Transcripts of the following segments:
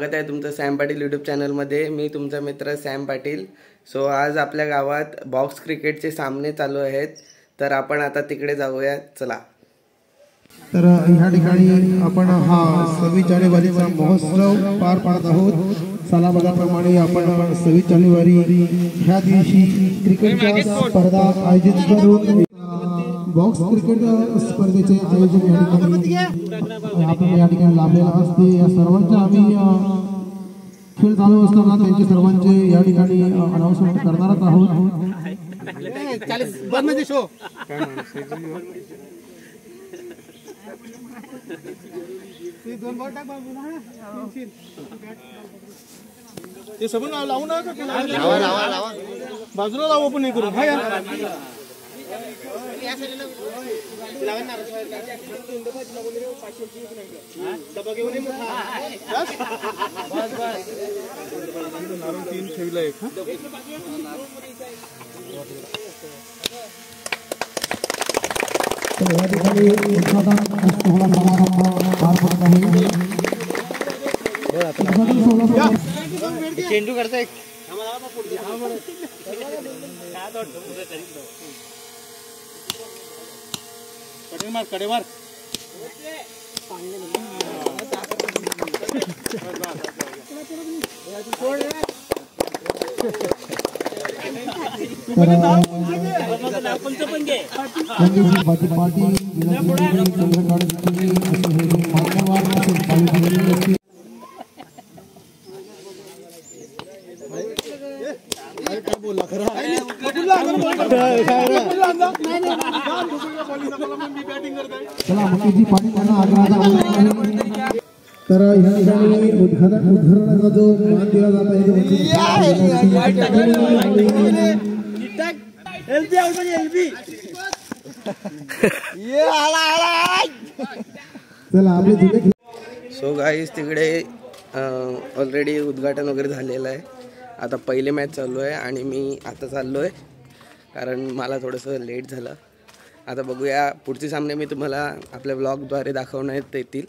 स्वागत आहे तुमचं सॅम पाटील यूट्यूब चॅनलमध्ये। मी तुमचा मित्र सॅम पाटील। सो आज आपल्या गावात बॉक्स क्रिकेटचे सामने चालू आहेत, तर आपण आता तिकडे जाऊया, चला। तर ह्या ठिकाणी आपण हा 26 जानेवारीचा महोत्सव पार पाडत आहोत। सालाबादाप्रमाणे आपण 26 जानेवारी ह्या दिवशी क्रिकेटच्या स्पर्धा आयोजित करून बॉक्स क्रिकेट स्पर्धेचे आयोजन या ठिकाणी लाभलेला असते। या सर्वांच्या आम्ही खेळ चालू असताना त्यांचे सर्वांचे या ठिकाणी अनाउन्समेंट करणारच आहोत। ते सबून लावू ना बाजूला लावू पण नाही करू तीन ठेवला एक या ठिकाणी उद्घाटन सोहळा समारंभ पार पडत आहे। चेंडू करता एक कडे मार तर ह्या ठिकाणी उद्घाटनाचा जो मान दिला जात आहे। सो गाईस, तिकडे ऑलरेडी उद्घाटन वगैरे झालेलं आहे। आता पहिले मॅच चालू आहे आणि मी आता चाललो आहे कारण मला थोडंसं लेट झालं। आता बघूया पुढचे सामने मी तुम्हाला आपल्या व्लॉगद्वारे दाखवण्यात येतील।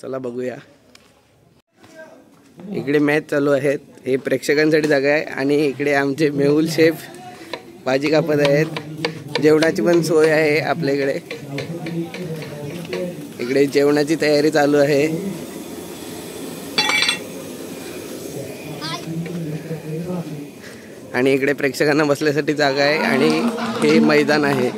चला बघूया। इकडे मॅच चालू आहेत, हे प्रेक्षकांसाठी जागा आहे आणि इकडे आमचे मेहुल शेफ भाजी कापत आहेत। जेवणाची पण सोय आहे आपल्याकडे। इकडे जेवणाची तयारी चालू आहे। आणि इकडे प्रेक्षकांना बसण्यासाठी जागा आहे आणि हे मैदान आहे।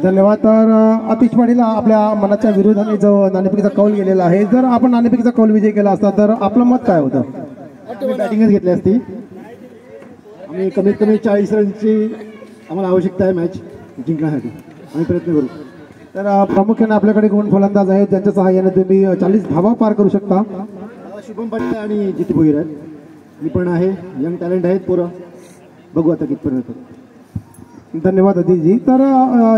धन्यवाद। तर अतिश पाटीलला आपल्या मनाच्या विरोधाने जो नाणेफेकीचा कौल गेलेला आहे, जर आपण नाणेफेकीचा कौल विजय केला असता तर आपलं मत काय होतं? बॅटिंगच घेतली असती। आम्ही कमीत कमी 40 रनची आम्हाला आवश्यकता आहे मॅच जिंकण्यासाठी, आम्ही प्रयत्न करू। तर प्रामुख्याने आपल्याकडे कोण फलंदाज आहेत ज्यांच्या सहाय्याने तुम्ही 40 धावा पार करू शकता? शुभम पाटील आणि जिती भोईर आहेत, मी पण आहे, यंग टॅलेंट आहेत पोरं, बघू आता कितपर्यंत। धन्यवाद अदितजी। तर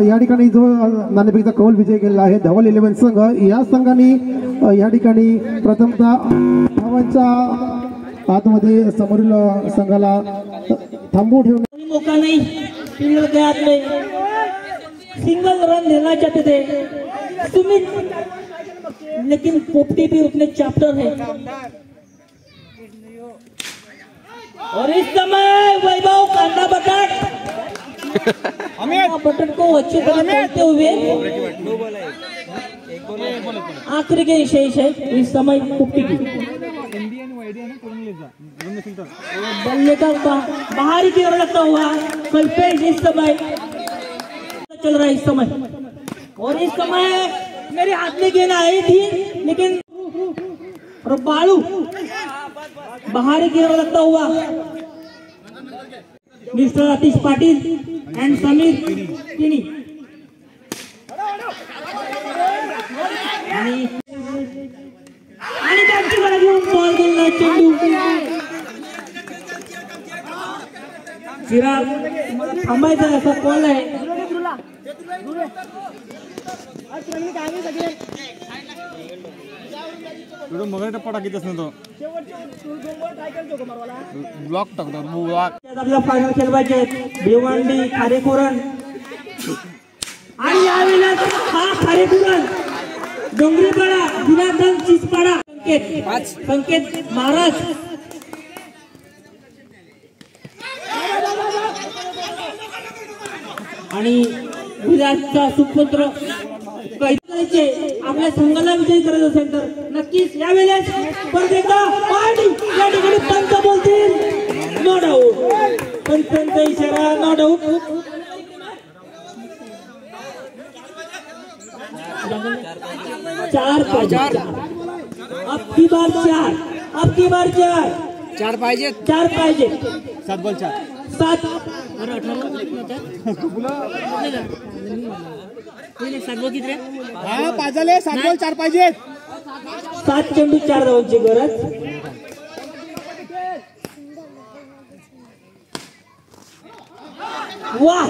या ठिकाणी जो नाणेफेकीचा कौल विजय केलेला आहे धवल 11 संघ, या संघाने या ठिकाणी प्रथमतः धावांच्या आतमध्ये समोरील संघाला थांबवून ठेवणे मौका नहीं, फील्ड के हाथ में सिंगल रन देना चाहते थे सुमित, लेकिन पोपटी भी उतने चैप्टर है। और इस समय वैभव कांदा बटाट बटन को अच्छी तरह खोलते हुए आखिरी के शेष है इस समय पोपटी की बल्ले का बाहरी की ओर लगता हुआ कल्पेश इस समय चल रहा है इस समय। और इस समय मेरे हाथ में गेंद आई थी लेकिन बालू बाहरी की ओर लगता हुआ मिस्टर आतिश पाटिल एंड समीर किनी आणि त्यांच्याकडे घेऊन बॉल गेला चेंडू चिराग थांबायचा असा कॉल आहे। मग टप्पा टाकीतच ना तो ब्लॉक टाकतो ब्लॉक. आपला फायनल खेळ पाहिजे भिवंडी खारेकुरण आणि यावेळेला हा खारेकुरण डोंगरीपाडा दिनादन चिचपाडा संकेत महाराज आणि विराटचा सुपुत्र आपल्या संघाला विजयी करायचं असेल तर नक्कीच यावेळेस परत एकदा या ठिकाणी पंच बोलतील नो डाऊट पंचांचा इशारा नो डाऊट. चार अब की बार चार पाहिजे 7 बॉल 4. 7 हा 5 झाले 7 बॉल 4 पाहिजे. 7 चेंडू 4 धावांची गरज. वाह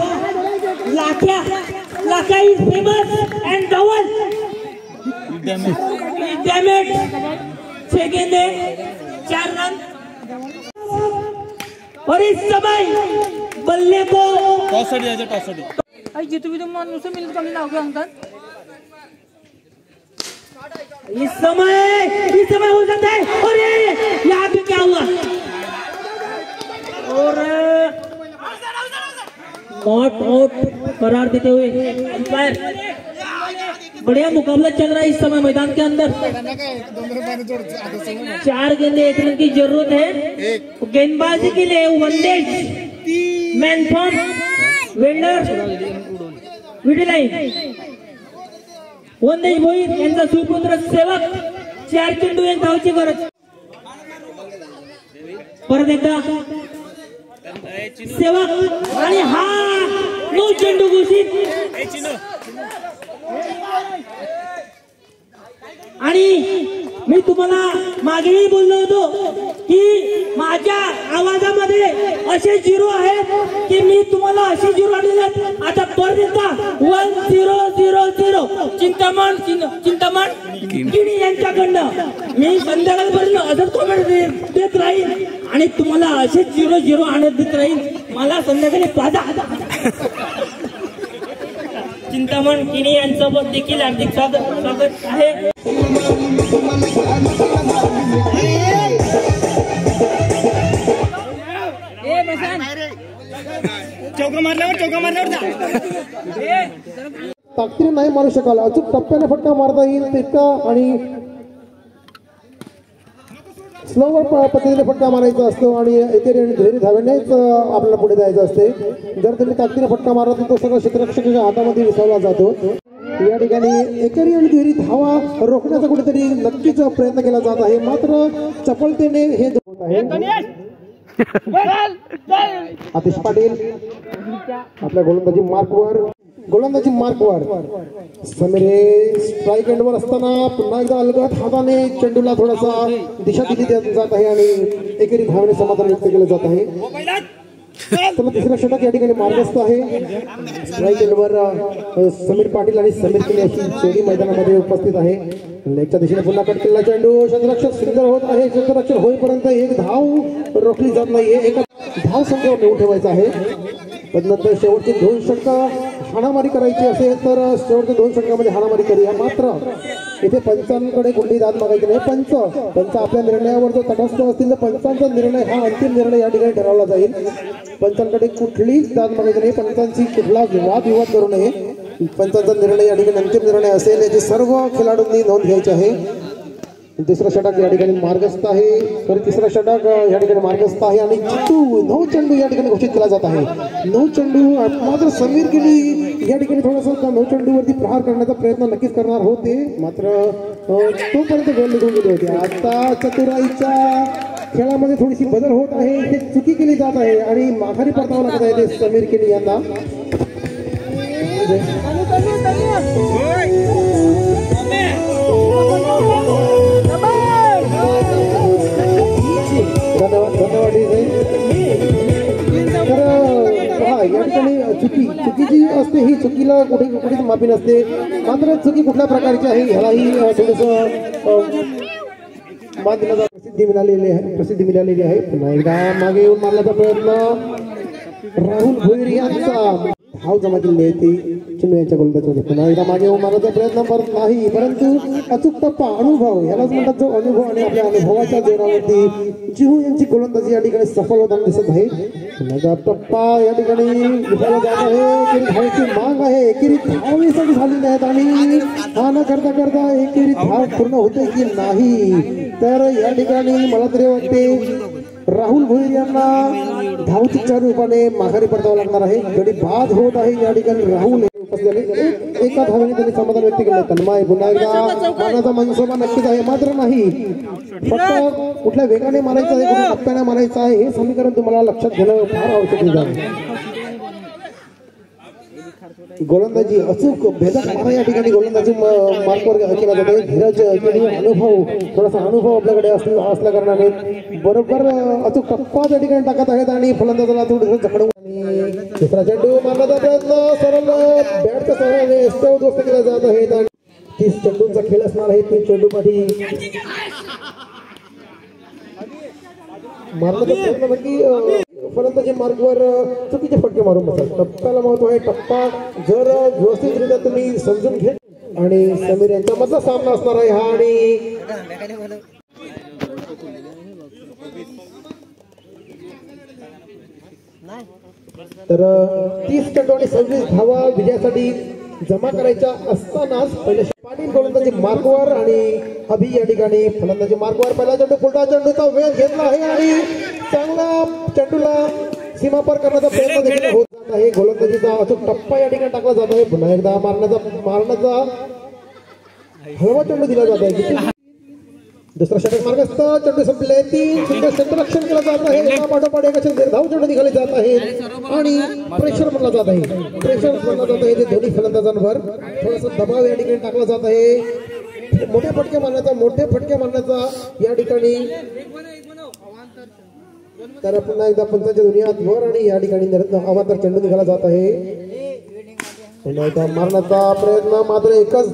लाख्या is famous and double damage second 4 run और इस समय बल्ले को टॉस साठी आई जीतू भी तो मानुस मिल कमी नाव के अंकल. इस समय हो जाता है और ये यहाँ पे क्या हुआ और नॉट आउट करार देते हुए अंपायर. बढ़िया मुकाबला चल रहा है इस समय मैदान के अंदर. 4 गेंदे 1 रन की जरूरत है. गेंदबाजी के लिए वनडेज मैन फॉर्म वेंडर विडलाइन वनडेज भोईर यांचा सुपुत्र सेवक 4 चेंडू 1 धावांची गरज. परत एकदा सेवक आणि हा 9 चेंडू घोषित. आणि मी तुम्हाला मागेही बोललो होतो की माझ्या आवाजामध्ये असे झिरो आहेत की मी तुम्हाला असे झिरो आणलेले. आता परत एकदा 1000 चिंतामण गिणी यांच्याकडनं मी संध्याकाळपर्यंत असंच कॉमेंट देत राहील आणि तुम्हाला असे 0-0 आणत देत राहील. मला संध्याकाळी पाहता चिंतामण किणी यांचं देखील हार्दिक स्वागत आहे. चौका मारल्यावर ताकदीने नाही मारू शकाल. अचूक टप्प्याने फटका मारता येईल तितका आणि स्लोवर पद्धतीने फटका मारायचा असतो आणि एकेरी आणि दुहेरी धावेनेच आपल्याला पुढे जायचं असते. जर तुम्ही ताकदीने फटका मारला तर तो सगळं क्षेत्ररक्षकाच्या हातामध्ये विसरला जातो. या ठिकाणी एकेरी आणि दुहेरी धावा रोखण्याचा कुठेतरी नक्कीच प्रयत्न केला जात आहे. मात्र चपलतेने हे होत आहे. आतिश पाटील आपल्या गोलंदाजी मार्कवर समीर हे स्ट्राईक एंडवर असताना पुन्हा एकदा अलगद हाताने चेंडूला थोडासा दिशा दिली जात आहे आणि एकेरी धावेने समाधान व्यक्त केलं जात आहे. तर तिसरा षटक या ठिकाणी मार्गस्थ आहे. स्ट्राईक एंडवर समीर पाटील आणि समीर किनी अशी जोडी मैदानामध्ये उपस्थित आहे. लेगच्या दिशेने पुन्हा कट केलेला चेंडू क्षेत्ररक्षक सुंदर होत आहे. क्षेत्ररक्षक होईपर्यंत एक धाव रोखली जात नाहीये. एका धाव संख्येवर नेऊन ठेवायचा आहे. तदनंतर शेवटचे 2 षटक हाणामारी करायची असेल तर शेवटच्या 2 षटकामध्ये हाणामारी करूया. मात्र इथे पंचांकडे कुठली दाद मागायची नाही. पंच आपल्या निर्णयावर जर तटस्थ असतील तर पंचांचा निर्णय हा अंतिम निर्णय या ठिकाणी ठरवला जाईल. पंचांकडे कुठलीच दाद मागायची नाही. पंचांची कुठला वादविवाद करू नये. पंचांचा निर्णय या ठिकाणी अंतिम निर्णय असेल याची सर्व खेळाडूंनी नोंद घ्यायची आहे. दुसरा षटक या ठिकाणी मार्गस्थ आहे. तर तिसरा षटक या ठिकाणी मार्गस्थ आहे आणि 9 चेंडू या ठिकाणी घोषित केला जात आहे. 9 चेंडू. मात्र समीर गिनी या ठिकाणी थोडासा 9 चेंडूवरती प्रहार करण्याचा प्रयत्न नक्कीच करणार होते. मात्र तोपर्यंत गोल निघून गेले होते. आता चतुराईच्या खेळामध्ये थोडीशी बदल होत आहे. हे चुकी केली जात आहे आणि माघारी परतावं लागत आहे ते समीर गिनी यांना. धन्यवाद. तर या ठिकाणी चुकी जी असते ही चुकीला कुठेच माफी नसते. मात्र चुकी कुठल्या प्रकारची आहे ह्यालाही थोडंसं मान दिला जातो. प्रसिद्धी मिळालेली आहे. पुन्हा एकदा मागे येऊन मारण्याचा प्रयत्न राहुल भोईर यांचा धाव जमा केलेली आहे ती चिन्नू यांच्या गोलंदाजीमध्ये. पुन्हा एकदा मागे येऊन मारण्याचा प्रयत्न करत नाही, परंतु अचूक टप्पा अनुभव ह्यालाच म्हणतात, जो अनुभव आणि आपल्या अनुभवाच्या जोरावरती चिहू यांची गोलंदाजी या ठिकाणी सफल होताना दिसत आहे. पुन्हा एकदा टप्पा या ठिकाणी विचारला जात आहे. एकेरी धावाची माग आहे, एकेरी धावेसाठी झालेली आहेत आणि हा न करता करता एकेरी धाव पूर्ण होते की नाही. तर या ठिकाणी मला तरी वाटते राहुल भोईर यांना धावचुकच्या रूपाने माघारी परतावं लागणार आहे. गडी बाद होत आहे या ठिकाणी. राहुल एका धावेने त्यांनी समाधान व्यक्त केलं. तन्मय पुन्हा एकदा मारण्याचा मनसोबा नक्कीच आहे, मात्र नाही फक्त कुठल्या वेगाने मारायचं आहे, कुठल्या टप्प्याने मारायचं आहे हे समीकरण तुम्हाला लक्षात घेणं फार आवश्यक आहे. गोलंदाजी अचूक भेदक मारा या ठिकाणी गोलंदाजी मार्कवर केला जातो. धीरज अनुभव थोडासा अनुभव आपल्याकडे असल्या कारणाने बरोबर अचूक टप्पा त्या ठिकाणी टाकत आहेत आणि फलंदाजाला थोडं जखडून आणि दुसरा चेंडू मारण्याचा प्रयत्न सरळ बॅटच्या सहाय्याने दोस्त केला जात आहेत आणि 30 चेंडूंचा खेळ असणार आहे. 3 चेंडू पाठी मारण्याचा प्रयत्न म्हणजे फलंदाजी मार्गवर चुकीचे फटके मारून बसतात. टप्प्याला महत्व आहे. टप्पा जर व्यवस्थितरित्या तुम्ही समजून घेत आणि समीर यांच्या मधला सामना असणार आहे हा. आणि तर 30 चेंडू आणि 26 धावा विजयासाठी जमा करायच्या असतानाच पहिले पाटील गोलंदाजी मार्गवर आणि अभि या ठिकाणी फलंदाजी मार्गवर. पहिला चेंडू फुलटा चेंडूचा वेग घेतला आहे आणि चांगला चेंडूला सीमा पार करण्याचा प्रयत्न देखील होत जात आहे. गोलंदाजीचा अचूक टप्पा या ठिकाणी टाकला जात आहे. पुन्हा एकदा मारण्याचा हलवा चेंडू दिला जात आहे. दुसरा षटक मार्गस्थ चेंडू संपले. 3 सुंदर क्षेत्ररक्षण केलं जात आहे. पाठोपाठ एका धाव चेंडू निघाले जात आहेत आणि प्रेशर म्हणला जात आहे. प्रेशर म्हणला जात आहे ते दोन्ही फलंदाजांवर थोडासा दबाव या ठिकाणी टाकला जात आहे. मोठे फटके मारण्याचा या ठिकाणी. तर पुन्हा एकदा पंचांच्या दुनियात वर आणि या ठिकाणी अवांतर चेंडू निघाला जात आहे. पुन्हा एकदा मारण्याचा प्रयत्न मात्र एकच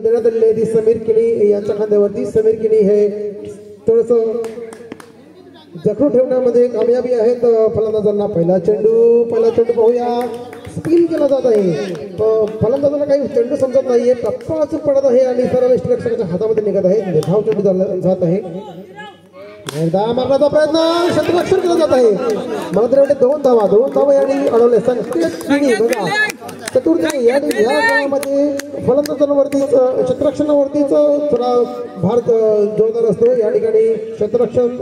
देण्यात आलेली आहे ती समीर किणी यांच्या खांद्यावरती. समीर किणी हे थोडस जखडून ठेवण्यामध्ये कामयाबी आहेत फलंदाजांना. पहिला चेंडू पाहूया. स्पिन केला जात आहे. फलंदाजांना काही चेंडू समजत नाहीये. टप्पा अचूक पडत आहे आणि सरळ यष्टिरक्षकाच्या हातामध्ये निघत आहे. धाव चेंडू जात आहे. एकदा मारण्याचा प्रयत्न क्षेत्ररक्षण केलं जात आहे. मला तरी वाटते 2 धावा यांनी अडवले. संकेत बघा चतुर्थी या काळामध्ये फलंदाजांवरतीच क्षेत्ररक्षणावरतीच थोडा भार जोरदार असतो. या ठिकाणी क्षेत्ररक्षण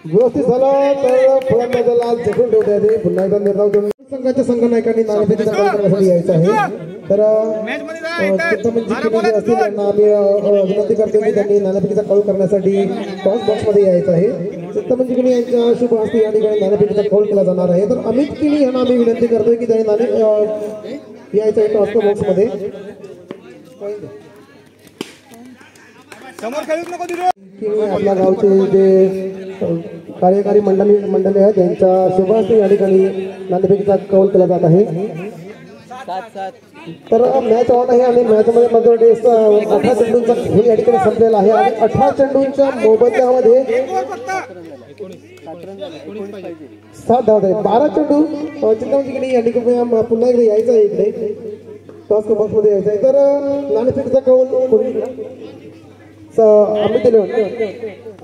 व्यवस्थित झालं तर फलंदाजाला जखून ठेवता येते. पुन्हा एकदा निर्धाव करून संघाच्या संघनायकांनी नाणेफेकीचा कौल करण्यासाठी यायचं आहे. तर चिंतामणजी असतील त्यांना आम्ही विनंती करतो की त्यांनी नाणेफेकीचा कौल करण्यासाठी टॉस बॉक्समध्ये यायचं आहे. चिंतामणजी किणी यांच्या शुभ हस्ते या ठिकाणी नाणेफेकीचा कौल केला जाणार आहे. तर अमित किणी यांना आम्ही विनंती करतोय की त्यांनी यायचं आहे टॉस बॉक्समध्ये. आपल्या गावचे जे कार्यकारी मंडळी आहेत त्यांच्या शुभ हस्ते या ठिकाणी नाणेफेकीचा कौल केला जात आहे. तर मॅच ऑन आहे आणि मॅचमध्ये मध्ये 18 चेंडूंचा खेळ या ठिकाणी संपलेला आहे आणि 18 चेंडूंच्या मोबदल्यामध्ये 7 धावा आहेत. 12 चेंडू चिंतामणजी या ठिकाणी पुन्हा एकदा यायचं आहे. इकडे टॉस बॉक्समध्ये यायचं आहे. तर नाणेफेकीचा कौल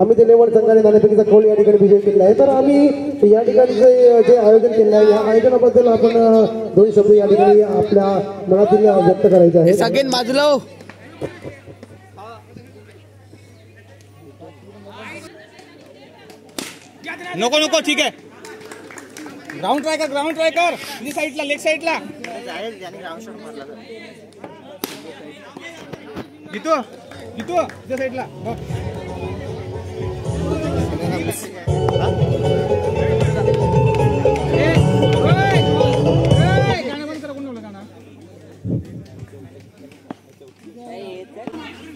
अमित इलेव्हन संघाने नाणेफेकीचा कौल या ठिकाणी विजय केला आहे. तर आम्ही या ठिकाणी जे आयोजन केलं आहे या आयोजनाबद्दल आपण 2 शब्द या ठिकाणी आपल्या मनातील व्यक्त करायचे आहे. सगळ्यांनी बाजूला नको ठीक आहे. ग्राउंड ट्राय कर साईडला लेग साईडला जितो त्या साईडला.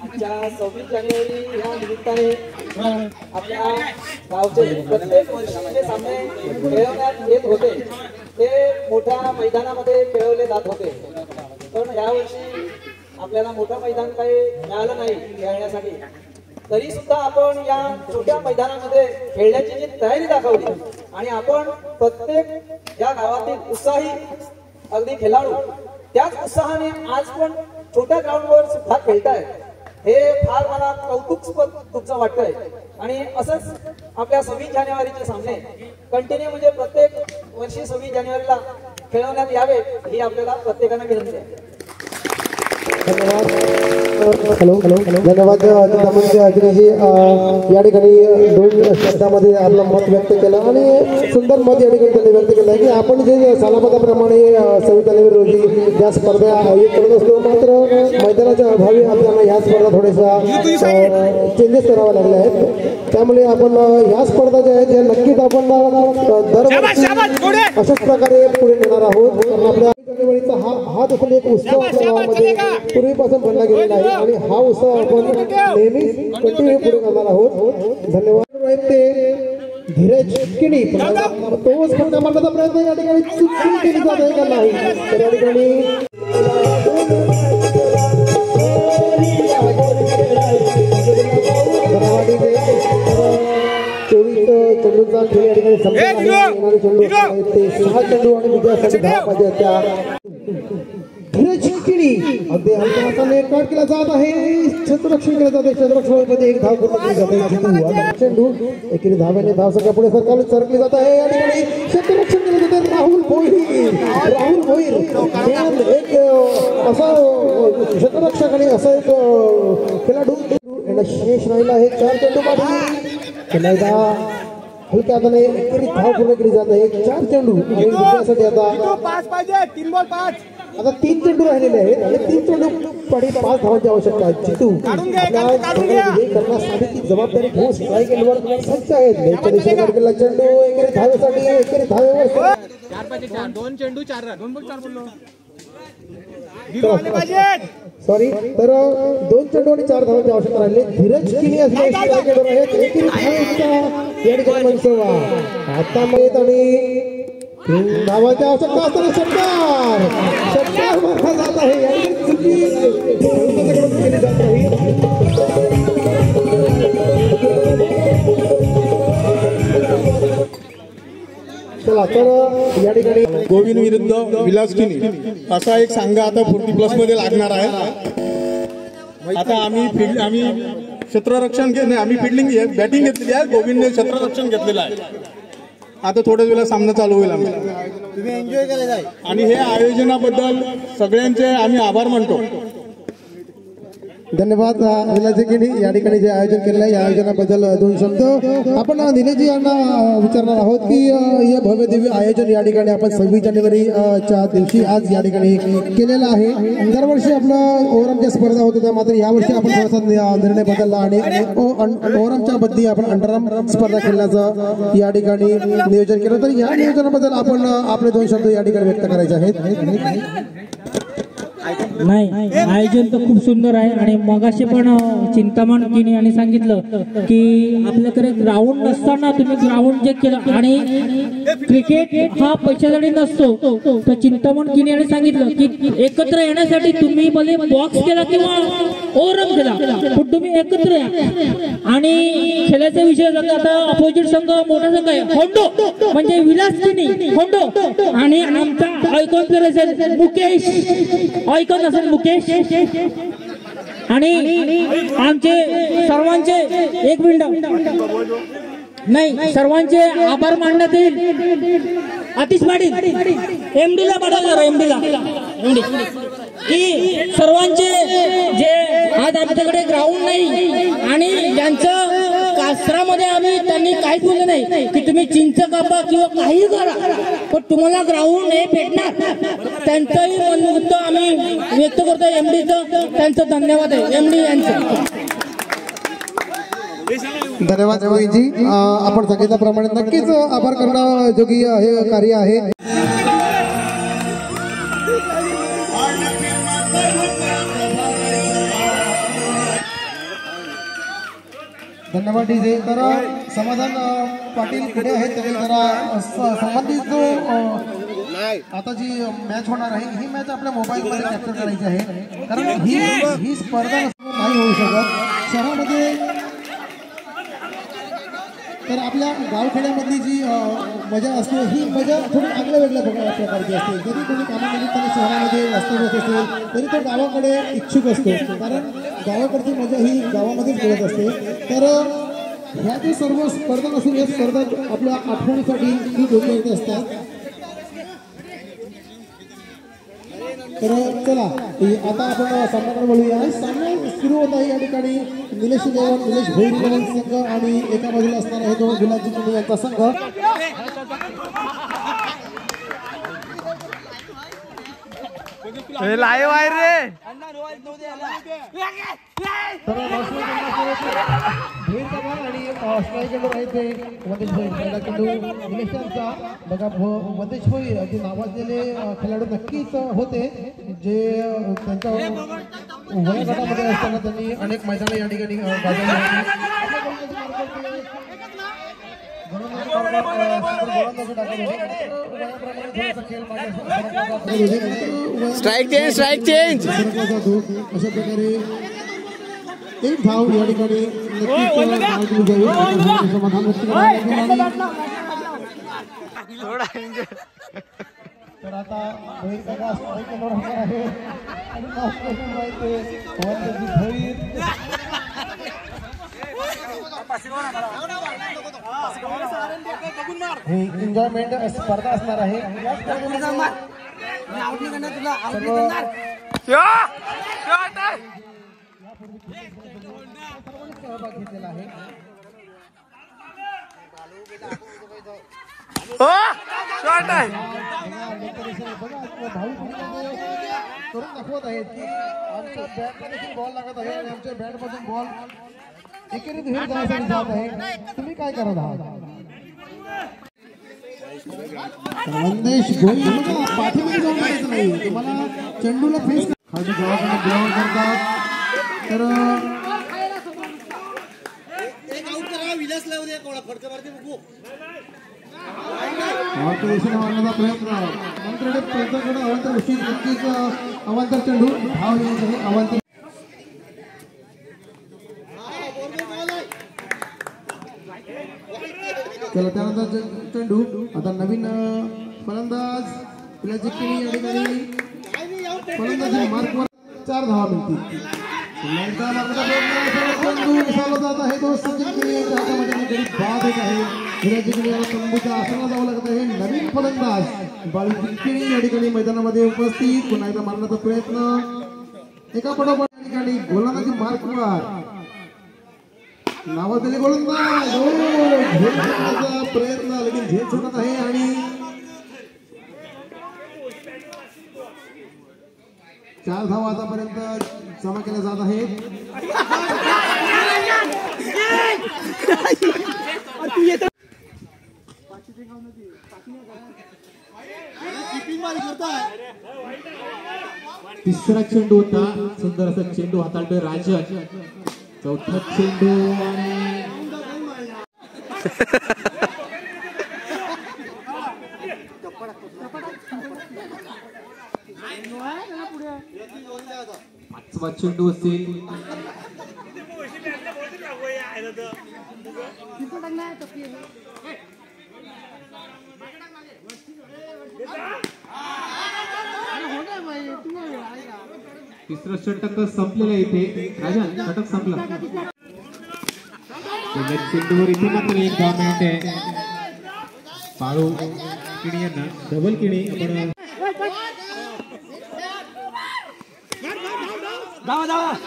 आजच्या 26 जानेवारी या निमित्ताने आपल्या गावचे प्रत्येक वर्षी सामने खेळवण्यात येत होते. ते मोठ्या मैदानामध्ये खेळवले जात होते, पण यावर्षी आपल्याला मोठं मैदान काही मिळालं नाही खेळण्यासाठी. तरी सुद्धा आपण या छोट्या मैदानामध्ये खेळण्याची जी तयारी दाखवली आणि आपण प्रत्येक या गावातील उत्साही अगदी खेळाडू त्याच उत्साहाने आज पण छोट्या ग्राउंडवर सुद्धा खेळताय. हे फार मला कौतुकस्पद तुमचं वाटतंय. आणि असंच आपल्या 26 जानेवारीचे सामने कंटिन्यू म्हणजे प्रत्येक वर्षी 26 जानेवारीला खेळवण्यात यावे ही आपल्याला प्रत्येकाने विनंती आहे. हॅलो धन्यवाद चिंतामणजी अजूनही या ठिकाणी 2 शब्दामध्ये आपलं मत व्यक्त केलं आणि सुंदर मत या ठिकाणी त्यांनी व्यक्त केलं की आपण जे सालाबादाप्रमाणे 26 जानेवारी रोजी या स्पर्धा आयोजित करत असतो, मात्र मैदानाच्या अभावी आपल्याला ह्या स्पर्धा थोड्याशा चेंजेस कराव्या लागल्या आहेत. त्यामुळे आपण ह्या स्पर्धा ज्या आहेत त्या नक्कीच आपण दरवर्षी अशाच प्रकारे पुढे नेणार आहोत. कारण आपल्या जानेवारीचा हा देखील एक उत्सव आपल्या गावामध्ये पूर्वीपासून बनला गेलेला आहे आणि हा उत्सव आपण नेहमी कंटिन्यू पुढे करणार आहोत. धन्यवाद. ते धीरज किणी तोच खंड मारण्याचा प्रयत्न या ठिकाणी चुकून केली जात आहे का नाही, तर या ठिकाणी चेंडूचा खेळ या ठिकाणी चेंडू ते 6 चेंडू आणि विजयासाठी 10 पाहिजे त्या धीरज किणी अगदी हलक्या हाताने कट केला जात आहे. क्षेत्ररक्षण केलं जाते. क्षेत्ररक्षणामध्ये एक धाव पूर्ण केली जाते. चेंडू एकेरी धाव्याने धावसंख्या पुढे सरकली जात आहे. या ठिकाणी क्षेत्ररक्षण केलं जाते. राहुल भोईर एक असा क्षेत्ररक्षक आणि असा एक खेळाडू यांना शेष राहिला आहे. 4 चेंडू मध्ये हलक्या हाताने एकेरी धाव पूर्ण केली जात आहे. 4 चेंडू आणि विजयासाठी आता 5 पाहिजे. 3 बॉल 5. आता 3 चेंडू राहिलेले आहेत आणि 3 चेंडू पाठी 5 धावांची आवश्यकता आहे. चितू करण्यासाठी जबाबदारी घेऊन स्ट्राईकवर सज्ज आहेत. दिशेला चेंडू एकेरी धावेसाठी एकेरी धावेवर 4 पाहिजे. 4 2 चेंडू 4 रन. 2 बॉल 4 बोललो. सॉरी, तर 2 चेंडू आणि 4 धावांची आवश्यकता राहिली. धीरज किणी असलेले स्ट्रायकर आहेत. एकेरी धावेचा या ठिकाणी मनसेवा आता माहित आणि धावांची आवश्यकता असताना षटकार मारला जात आहे. या चुकी केली जात नाही. चला तर या ठिकाणी गोविंद विरुद्ध विलास किनी असा एक सांगा आता 40+ मध्ये लागणार आहे. आता आम्ही क्षेत्ररक्षण घेतले, आम्ही फिल्डिंग बॅटिंग घेतलेली आहे. गोविंदने क्षेत्ररक्षण घेतलेलं आहे. आता थोड्याच वेळा सामना चालू होईल. तुम्ही एन्जॉय करायचा आहे आणि हे आयोजनाबद्दल सगळ्यांचे आम्ही आभार मानतो. धन्यवाद विलासजी किणी या ठिकाणी जे आयोजन केलेलं आहे या आयोजनाबद्दल 2 शब्द आपण निलेशजी यांना विचारणार आहोत की हे भव्य दिव्य आयोजन या ठिकाणी आपण 26 जानेवारीच्या दिवशी आज या ठिकाणी केलेलं आहे. दरवर्षी आपलं ओव्हरआर्मच्या स्पर्धा होत होत्या, मात्र यावर्षी आपण थोडासा निर्णय बदलला आणि ओव्हरआर्मच्या बदली आपण अंडरआर्म स्पर्धा खेळण्याचं या ठिकाणी नियोजन केलं. तर या नियोजनाबद्दल आपण आपले 2 शब्द या ठिकाणी व्यक्त करायचे आहेत. नाही, आयोजन तर खूप सुंदर आहे आणि मगाशी पण चिंतामण किणी यांनी सांगितलं की आपल्याकडे ग्राउंड नसताना तुम्ही ग्राउंड जे केलं आणि क्रिकेट हा पैशासाठी नसतो. तर चिंतामण किणी यांनी सांगितलं की एकत्र येण्यासाठी तुम्ही भले बॉक्स केला किंवा ओव्हरआर्म केला पण तुम्ही एकत्र या. आणि खेळाचा विषय झाला आता अपोजिट संघ मोठा संघ आहे होंडो म्हणजे विलास किणी होंडो आणि आमचा आयकॉन प्लेअर असेल मुकेश आयकॉन असेल मुकेश आणि आमचे सर्वांचे 1 मिनिट नाही सर्वांचे आभार मानण्यात येईल. आतिश पाटील एमडीला पाठवलं एमडीला की सर्वांचे जे आज आमच्याकडे ग्राउंड नाही आणि ज्यांचं कासरामध्ये आम्ही त्यांनी काहीच बोललं नाही की तुम्ही चिंच कापा किंवा काही करा पण तुम्हाला ग्राउंड हे भेटणार त्यांचंही मनमुक्त आम्ही व्यक्त करतो. एमडीचं त्यांचं धन्यवाद आहे एमडी यांचं. धन्यवाद रोहितजी. आपण सांगितल्याप्रमाणे नक्कीच आभार करणं जोगी हे कार्य आहे. धन्यवाद डीजे. तर समाधान पाटील पुढे आहेत, जरा संबंधित जो आता जी मॅच होणार आहे ही मॅच आपल्या मोबाईल मध्ये कॅप्चर करायची आहे, कारण ही स्पर्धा नाही होऊ शकत शहरामध्ये. तर आपल्या गावखेड्यामधली जी मजा असते ही मजा थोडी आगळ्या वेगळ्या प्रकारची असते. जरी कोणी कामानिमित्ताने शहरामध्ये वास्तव्यात असेल तरी तो गावाकडे इच्छुक असतो, कारण गावाकडची मजा ही गावामध्येच मिळत असते. तर ह्या जे सर्व स्पर्धा नसून या स्पर्धा आपल्या आठवणीसाठी ही उपयुक्त असतात. तर चला आता आपण सामन्याकडे वळूया. सामना सुरू होत आहे या ठिकाणी निलेश भोईर संघ आणि एका बाजूला असणार आहे तो गुलाबजी चिनी यांचा संघ. लाईव्ह आहे रे. आणि स्ट्रायकर आहे ते वंदेश भोईर. पहिला चेंडू निलेशांचा बघा. वंदेश भोईर जे नावाजलेले खेळाडू नक्कीच होते, जे त्यांच्या वयोगटामध्ये असताना त्यांनी अनेक मैदाने या ठिकाणी गाजवली. Strike change. अशा प्रकारे एक धाव या ठिकाणी समाधान व्यक्त तर आता भोईर काका स्ट्राईकवर आहे आणि एन्जॉयमेंट स्पर्धा असणार आहे. सहभाग घेतलेला आहे. करून दाखवत आहेत की आमच्या बॅटमध्ये बॉल लागत आहे आणि आमच्या बॅटमधून बॉल एकेरीत हेर जाण्यासाठी जात आहे. तुम्ही काय करत आहात? वंदेश भोईर पाठीमध्ये जाऊन करायचं नाही, तुम्हाला चेंडूला फेस खाली गावाकडे ग्राउंड करतात. तर मारण्याचा प्रयत्न अवांतर चेंडू धाव अवांतर. चला त्यानंतर चेंडू आता नवीन फलंदाज या ठिकाणी फलंदाजी मार्कवर 4 धावा मिळतील. जात आहे तो बाद होत आहे. तंबूच्या आसनाला जावं लागत आहे. नवीन फलंदाज बाळू चिंचणी या ठिकाणी मैदानामध्ये उपस्थित. पुन्हा एकदा मारण्याचा प्रयत्न एका पडोपड या ठिकाणी गोलंदाजी मार्कवर नावाजलेले गोलंदाज प्रयत्न लगेच झेल सोडत आहे आणि 4 धावा आतापर्यंत जमा केल्या जात आहेत. तिसरा चेंडू होता, सुंदर असा चेंडू हाताळतोय राजन. चौथा चेंडू पाचवा चेंडू असेल. तिसरा षटक संपलेला इथे. राजन षटक संपला. चेंडूवर इथे मात्र एक धाव मिळते बाळू किणी यांना. डबल किणी आपण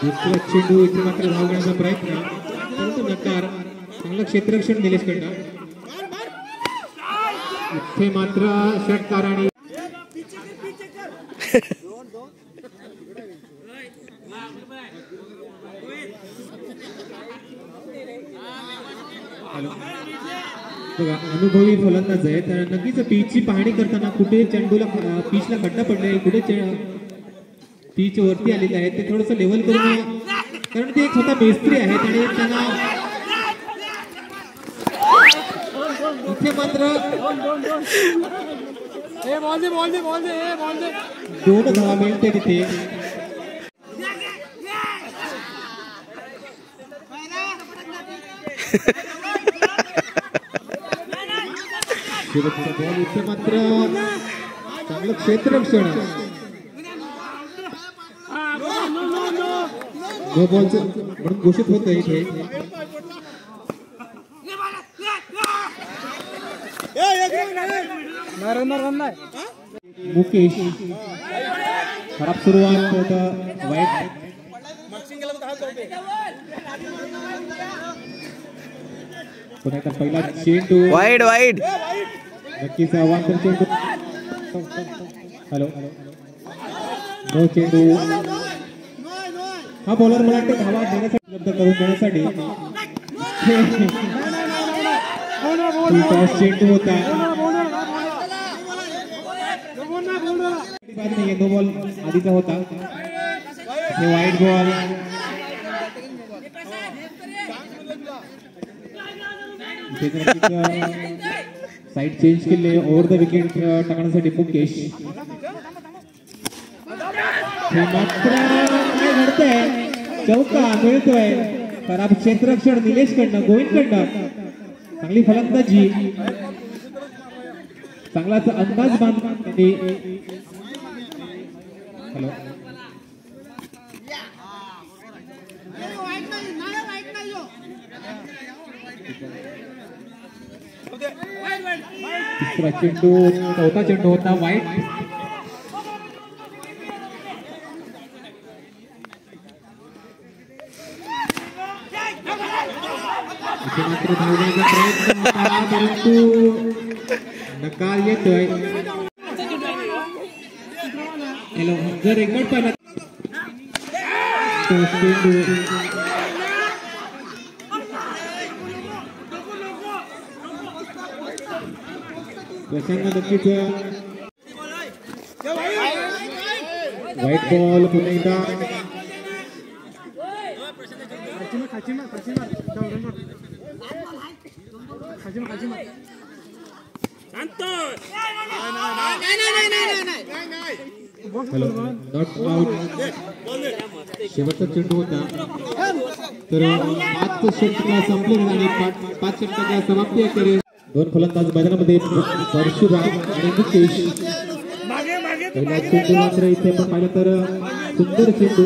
दुसरा चेंडू इथे मात्र धाव घेण्याचा प्रयत्न, परंतु नकार. चांगलं क्षेत्ररक्षण निलेशकडनं. इथे मात्र षटकार आणि बघा अनुभवी फलंदाज आहे, तर नक्कीच पिचची पाहणी करताना कुठे चेंडूला पिचला खड्डा पडलाय, कुठे पिच वरती आलेले आहे ते थोडंसं लेवल करून, कारण ते एक स्वतः मेस्त्री आहेत आणि त्यांना इथे मात्र 2 धावा मिळते तिथे. इथे मात्र चांगलं क्षेत्ररक्षण. नो बॉलचं म्हणून घोषित होतं इथे. मुकेश खराब सुरुवात होतं. वाईट पुन्हा एकदा पहिला चेंडू वाईड वाईड. नक्कीच अवांतर चेंडू. हॅलो नो चेंडू. हा बॉलर मला वाटतं धावा देण्यासाठी उपलब्ध करून देण्यासाठी टॉस चेंडू होता. नो बॉल आधीचा होता. हे वाईट बॉल. साईड चेंज केले. ओव्हर द विकेट टाकण्यासाठी मुकेश. हे मात्र काय घडतंय. चौका मिळतोय. खराब क्षेत्ररक्षण निलेश कडनं, गोविंद कडनं. चांगली फलंदाजी. चांगलाच अंदाज बांधून त्यांनी. हॅलो तिसरा चेंडू, चौथा चेंडू होता. वाईट. मात्र धावण्याचा प्रयत्न होता परंतु नकार येतोय. हॅलो जर रेकॉर्ड पाहिला प्रसन्न नक्कीच. व्हाईट बॉल पुन्हा एकदा. Hello not out. शेवटचा चेंडू होता. तर 5 षटका संपले आणि 5 षटकाच्या समाप्ती करेल. 2 फलंदाज मैदानामध्ये परशुराम आणि मुकेश. पहिला चेंडू मात्र इथे आपण पाहिलं तर सुंदर चेंडू.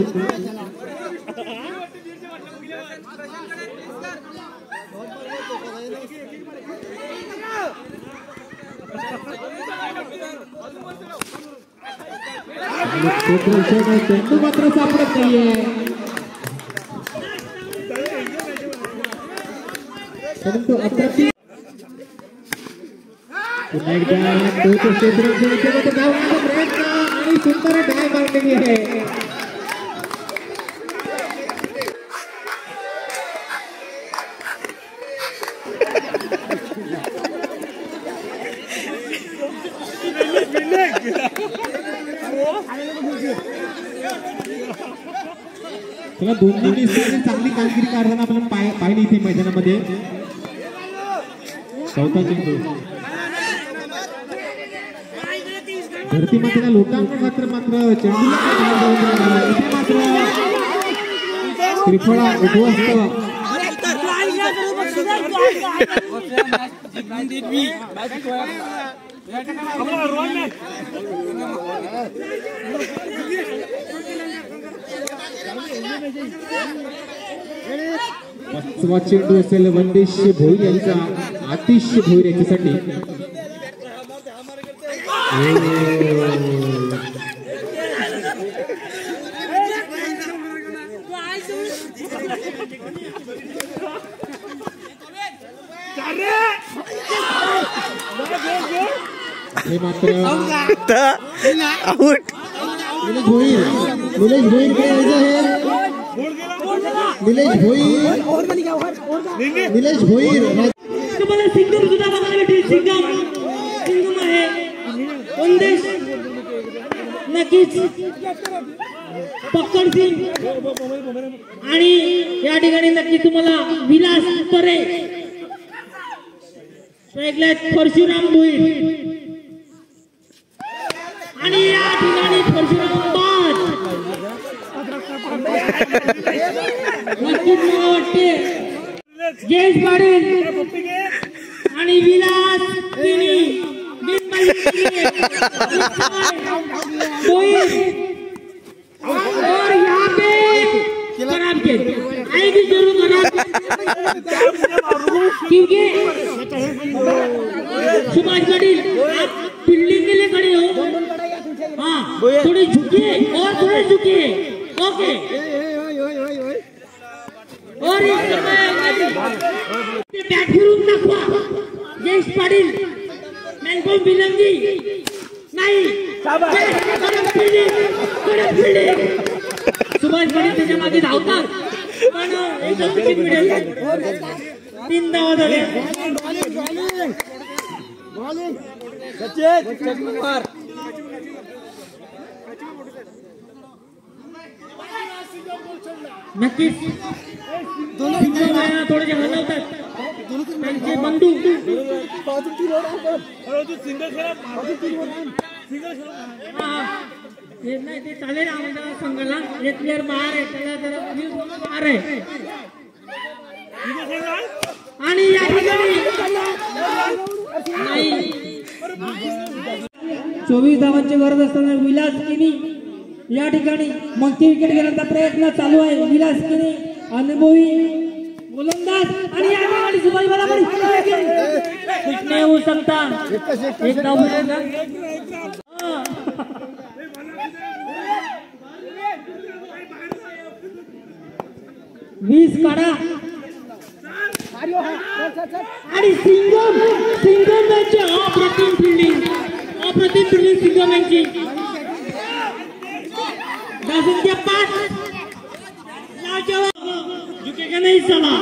चेंडू मात्र सापडत नाहीये. परंतु अप्रतिम. पुन्हा एकदा क्षेत्र धावण्याचा प्रयत्न आणि सुंदर डाय मारलेली आहे. त्याला दोन्ही चांगली कामगिरी करताना आपण पाहिली इथे मैदानामध्ये. चौथा चेंडू. धरती मातेला लोटांना मात्र चेंडूला इथे मात्र त्रिफळा उद्ध्वस्त. पाचवा चेंडू असेल वंदेश भोईर यांचा. आतिश भोईर यांच्यासाठी. हे मात्र आउट. निलेश भोईर. निलेश भोईर काय आहे. निलेश भोईर. निलेश भोईर. तुम्हाला सिंगम सुद्धा बघायला भेटेल. सिंगम आहे. वंदेश नक्कीच पक्कड सिंग. आणि या ठिकाणी नक्की तुम्हाला विलास परे. परशुराम भोईर. आणि या ठिकाणी परशुराम बाद नक्कीच मला वाटते जयेश पाटील आणि विलास किनी और यहाँ पे खराब के आएगी जरूर खराब क्योंकि सुभाष पाटिल आप बिल्डिंग के लिए खड़े हो। हाँ थोड़ी झुकिए और थोड़े झुकिए। ओके और इस समय बैट फिरून दाखवा जयेश पाटील मॅनको विलंगी नाही सुभाष पाटील त्याच्या मागे धावतात पण एकदम विकेट मिळेल 3 धावा झाल्या। नक्कीच थोडेसे हलवतात त्यांचे बंधू नाही ते चालेल आमच्या संघाला एक प्लेअर बाहेर आहे त्याला जरा बाहेर आहे आणि या ठिकाणी नाही 24 धावांची गरज असताना विलास किनी या ठिकाणी मगती विकेट घेण्याचा प्रयत्न चालू आहे। विलास किनी अनुभवी गोलंदाज आणि या ठिकाणी सुभाष बराबर कुछ नहीं हो सकता एक धाव मिळेल 20 काढा आणि सिंगम यांची अप्रतिम फिल्डिंग सिंगम यांची के पास झुकेगा नहीं साला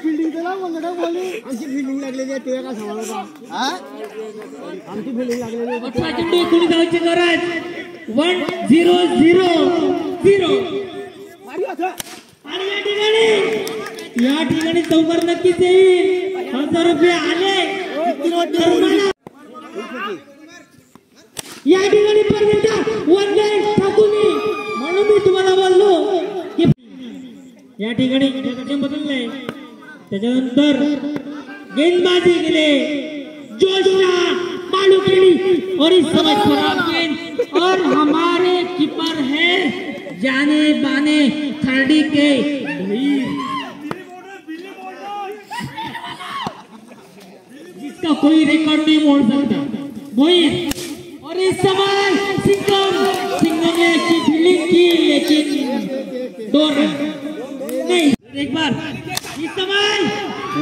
फिल्डिंग केला बोलला बोली आमची फिल्डिंग लागलेली आहे तुझ्या का सवाल होता हां आमची फिल्डिंग लागलेली आहे 18 चेंडू 19 धावांची गरज 1-0-0-0 आणि या ठिकाणी चौकार नक्कीच येईल 1000 रुपये आले या ठिकाणी परमिटा वन लाईन टाकूनी म्हणून मी तुम्हाला बोललो की या ठिकाणी बदललंय त्याच्यानंतर गेंदबाजी केले जोशना मालू केली और इस समय खराब गेंद और हमारे कीपर है जाने बाने खरडी के जिसका कोई रिकॉर्ड नहीं मोड़ सकता वही और इस समय सिंघम ने अच्छी फील्डिंग की लेकिन 2 रन नहीं। एक बार इस समय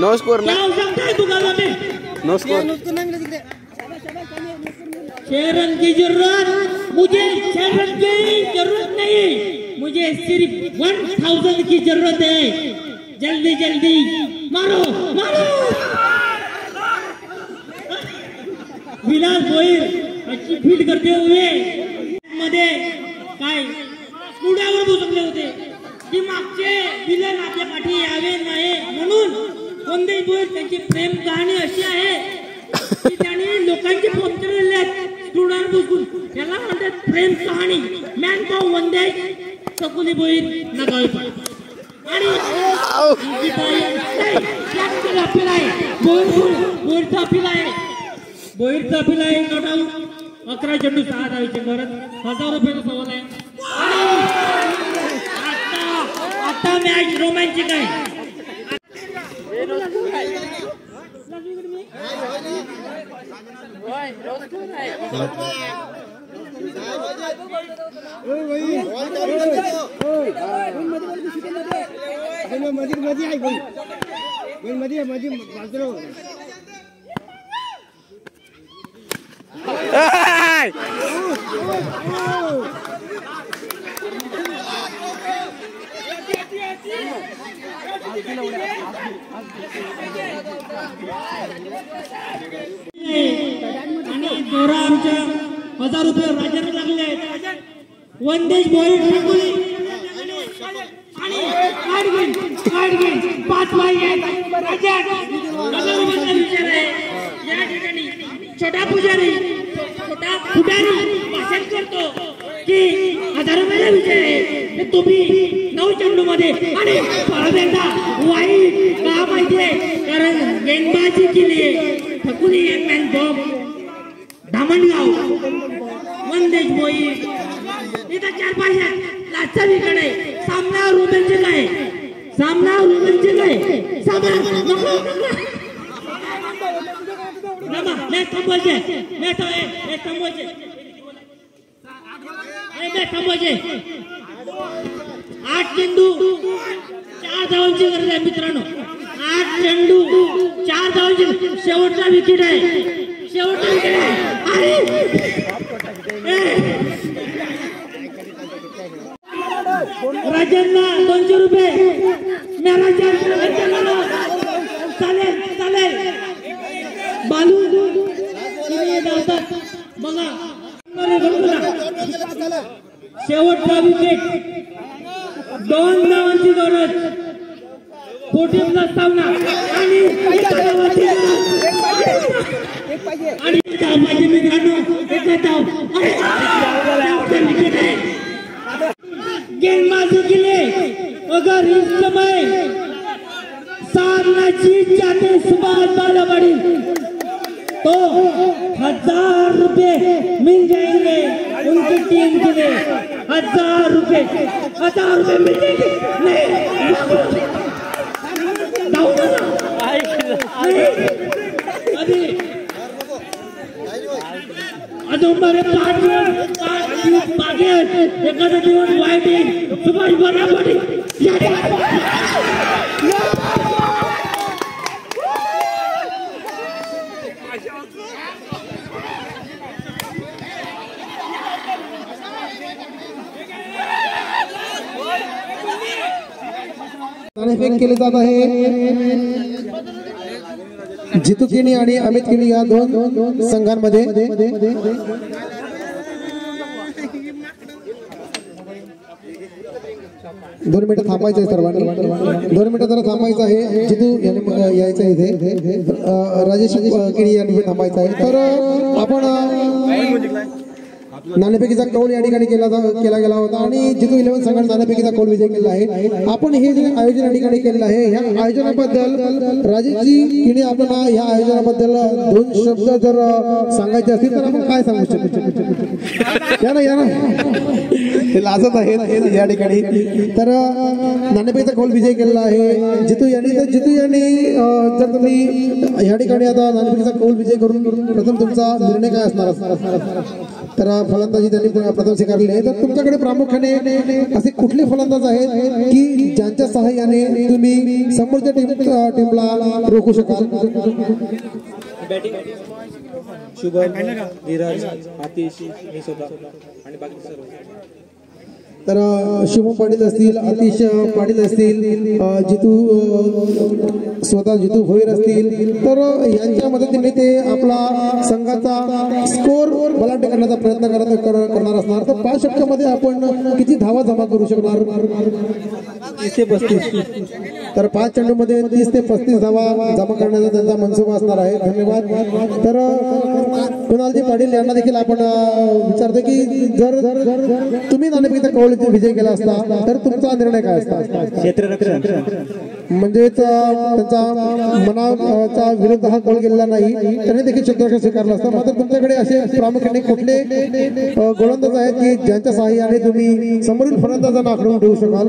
नो स्कोर ना क्या हो सकता है मुकाबला में नो स्कोर 6 रन की जरूरत मुझे 6 रन की जरूरत नहीं मुझे सिर्फ 1000 की जरूरत है जल्दी जल्दी मारो मारो विलास भोईर अच्छी फील्ड करते हुए मध्ये काय स्टुडिओवर बसले होते की मागचे विलन आपल्या पाठी यावे नाही म्हणून वंदेश भोईर त्यांची प्रेम कहाणी अशी आहे की त्यांनी लोकांचे फोन केलेले आहेत स्टुडिओवर बसून त्याला म्हणतात प्रेम कहाणी मॅन को वंदेश सकुली भोईर नगावी आणि भोईरचा अपील आहे भोईरचा अपील आहे नॉट आउट 11 चेंडू 6 धावांची गरज 1000 रुपयाचा सवाल आहे आता मॅच रोमॅन्टिक आहे आणि दोराच्या 1000 रुपये राज्याला लागले वंदेश भोईर ठाकूर आणि कार्ड गेम 5 वाय राज्यात 1000 रुपयाचा विचार आहे या ठिकाणी छोटा पुजारी छोटा पुजारी भाषण करतो की 1000 रुपयाला विजय आहे. तुम्ही 9 चेंडू मध्ये आणि परत एकदा वाईट का माहितीये कारण गेंदबाजी केली ठकुनी एक मॅन बॉम्ब धामणगाव मंदेश मोई इथं 4-5 लाचा विकेट आहे. सामना रोमांचक आहे. सामना रोमांचक आहे. थांबवायचे 8 चेंडू 4 धावांची गरज आहे मित्रांनो. 8 चेंडू 4 धावांची शेवटचा विकेट आहे. शेवटचा विकेट आहे. राजांना 200 रुपये चालेल चालेल. बालू बघा शेवटचा विकेट 2 धावांची गरज. 40 सामना आणि मित्रांनो गेंदबाजी केली. अगर इस समय सामना जीत जाते सुभाष बालावाड़ी तो 1000 रुपए मिल जाएंगे उनकी टीम के लिए. 1000 रुपए मिल जाएंगे. अभी हमारे 5 दिवस मागे एखादा दिवस वाईट येईल. सुभाष बालावाड़ी नाणेफेक केले जात आहे. जितू केणी आणि अमित केणी या 2 संघांमध्ये. 2 मिनिटं थांबायचं आहे सर्वांनी. 2 मिनिटं जरा थांबायचं आहे. जितू यांनी यायचं आहे इथे. राजेश केणी यांनी थांबायचं आहे. तर आपण नाणेफेकीचा कौल या ठिकाणी केला गेला होता आणि जितू 11 संघाने नाणेफेकीचा कौल विजय केला आहे. आपण हे जे आयोजन या ठिकाणी केलेलं आहे या आयोजनाबद्दल राजेशजी केणी आपल्याला या आयोजनाबद्दल 2 शब्द जर सांगायचे असतील तर आपण काय सांगू शकतो? या ना ते लाजत आहेत या ठिकाणी. तर नाणेफेकीचा कौल विजय केलेला आहे जितू यांनी. तर जितू यांनी जर तुम्ही या ठिकाणी आता नाणेफेकीचा कौल विजय करून प्रथम तुमचा निर्णय काय असणार? तर फलंदाजी त्यांनी प्रथम स्वीकारली आहे. तर तुमच्याकडे प्रामुख्याने असे कुठले फलंदाज आहेत की ज्यांच्या सहाय्याने तुम्ही समोरच्या टीमला रोखू शकाल? शुभम, धीरज, आतिश, मी स्वतः आणि बाकी सर्व. तर शुभम पाटील असतील, आतिश पाटील असतील, स्वतः जितू भोईर असतील. तर यांच्या मदतीने ते आपला संघाचा स्कोर बलाढ्य करण्याचा प्रयत्न करणार असणार. तर 5 षटकामध्ये आपण किती धावा जमा करू शकणार? 30 ते 35. तर 5 चेंडूमध्ये 30 ते 35 धावा जमा करण्याचा त्यांचा मनसुबा असणार आहे. धन्यवाद. तर कुणालजी पाटील यांना देखील आपण विचारतो की जर तुम्ही नाणेफेकीचा कौल विजय केला असता तर तुमचा निर्णय काय असता? क्षेत्ररक्षण म्हणजे त्यांचा मनाचा विरुद्ध हा कौल केलेला नाही. त्यांनी देखील क्षेत्ररक्षण स्वीकारलं असतं. मात्र तुमच्याकडे असे प्रामुख्याने कुठले गोलंदाज आहेत की ज्यांच्या सहाय्याने तुम्ही समोरील फलंदाजांना आक्रमण ठेवू शकाल?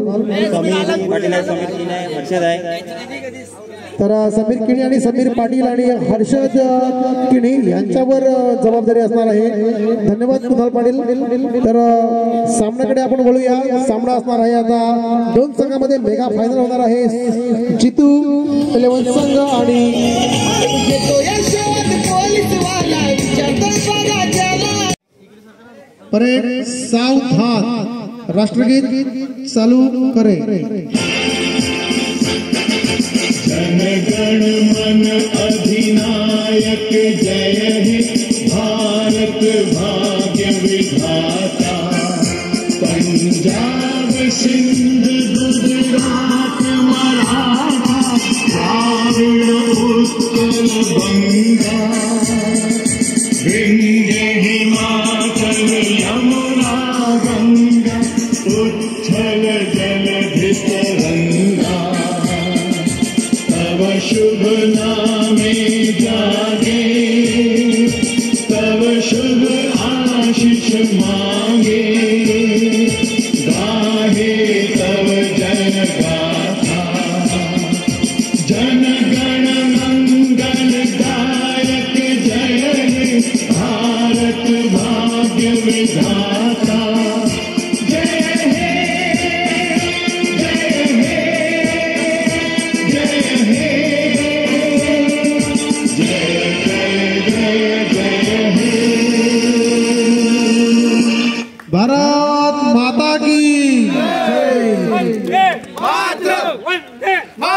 तर समीर किणी आणि समीर पाटील आणि हर्षद किणी यांच्यावर जबाबदारी असणार आहे. धन्यवाद कुणाल पाटील. तर सामन्याकडे आपण बोलूया. सामना असणार आहे आता 2 संघांमध्ये मेगा फायनल होणार आहे. जितू 11 संघ आणि परेड सावधान. राष्ट्रगीत चालू करे. जनगण मन अधिनायक जय हे भारत भाग्य विधाता. पंजाब सिंध गुजरात मराठा द्राविड़ उत्कल बंगा. यमुना गंगा उच्छल जलधितरंगा तव शुभ नामे जागे तव शुभ आशीष मांगे गाहे तव जन गाथा जन गण मंगल दायक जय हे भारत भाग्य विधाता जय हे जय हे जय हे जय जय जय हे भारत माता की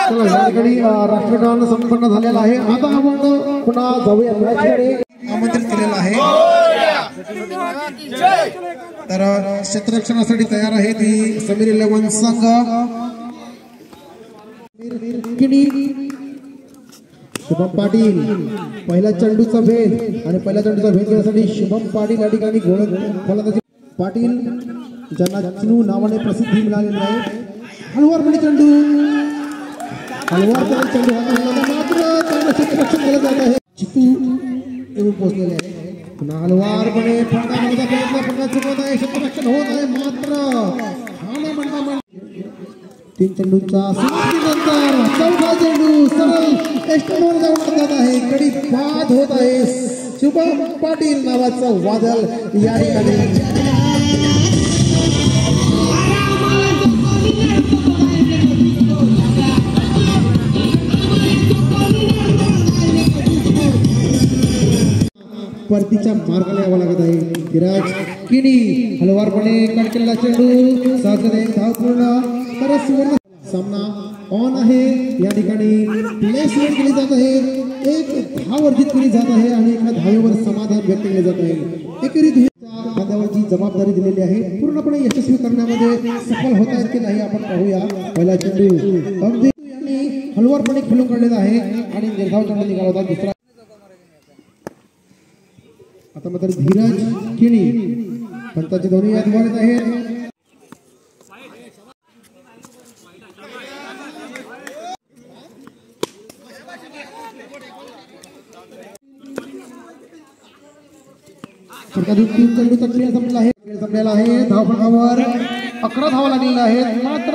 चला या ठिकाणी राष्ट्रगान संपन्न झालेला आहे. आता आपण पुन्हा जाऊया मॅचकडे. आमंत्रित केलेलं आहे तर क्षेत्ररक्षणासाठी तयार आहे ती समीर 11 संघ. शुभम पाटील पहिल्या चेंडूचा भेद आणि पहिल्या चेंडूचा भेद घेण्यासाठी शुभम पाटील या ठिकाणी गोलंदाजी. पाटील ज्यांना चिनू नावाने प्रसिद्धी मिळालेली आहे. हलवारपणे चेंडू चेंडू मात्र चांगलं क्षेत्ररक्षण केलं जात आहे. चितू येऊन पोहोचलेले आहे. पुन्हा हलवारपणे फटका मारण्याचा प्रयत्न पुन्हा चुकवत आहे. क्षेत्ररक्षण होत आहे मात्र तीन चेंडूंचा समाप्तीनंतर चौथा चेंडू सरळ एस्टनवर जाऊन जात आहे. कडी बाद होत आहे. शुभम पाटील नावाचं वादळ या ठिकाणी परतीच्या मार्गाला यावं लागत आहे. धीरज किणी हलवारपणे कट केलेला चेंडू सहजगत धाव पूर्ण तर सुवर्ण सामना ऑन आहे. या ठिकाणी प्लेसमेंट केली जात आहे. एक धाव अर्जित केली जात आहे आणि एका धावेवर समाधान व्यक्त केले जात आहे. एकेरी खांद्यावरची जबाबदारी दिलेली आहे. पूर्णपणे यशस्वी करण्यामध्ये सफल होत आहेत की नाही आपण पाहूया. पहिला चेंडू अगदी यांनी हलवारपणे खेळून काढलेला आहे आणि निर्धाव चेंडू निघाला होता. दुसरा आता मात्र धीरज किणी पंताचे दोन्ही याद बोलत आहेत. तीन चेंडूचा खेळ संपलेला आहे. धावफलकावर 11 धावा लागलेल्या आहेत. मात्र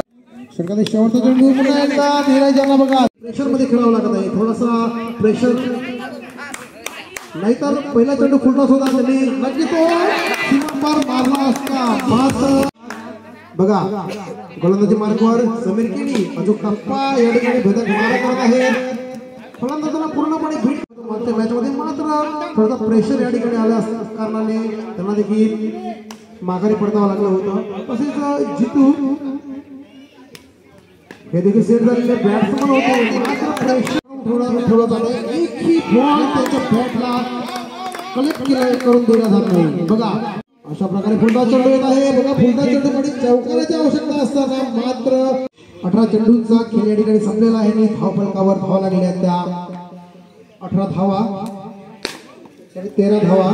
षटकातील शेवटचा चेंडू पुन्हा एकदा धीरज यांना बघा प्रेशर मध्ये खेळावं लागत आहे. थोडासा प्रेशर नाहीतर पहिला चेंडू फुलटॉस होता त्यांनी नक्की तो सीमापार मारला असता. मात्र बघा गोलंदाजी मार्गावर समीर किणी अजून टप्पा या ठिकाणी भेदक मारा करत आहे. फलंदाजांना पूर्णपणे मागच्या मॅच मध्ये मात्र थोडासा प्रेशर या ठिकाणी आल्या कारणाने त्यांना देखील माघारी पडतावं लागलं होतं. तसेच जितू हे देखील सेट झालेले बॅट्समन होते. मात्र प्रेशर ठेवलं जात आहे. एकही बॉल त्याच्या बॅटला कलेक्ट करून दिला जात नाही. बघा अशा प्रकारे फुलटा चेंडू येत आहे. बघा फुलटा चेंडूसाठी चौकाराची आवश्यकता असताना मात्र 18 चेंडूंचा खेळ या ठिकाणी संपलेला आहे आणि धावफलकावर धावा लागलेल्या त्या 18 धावा 13 धावा.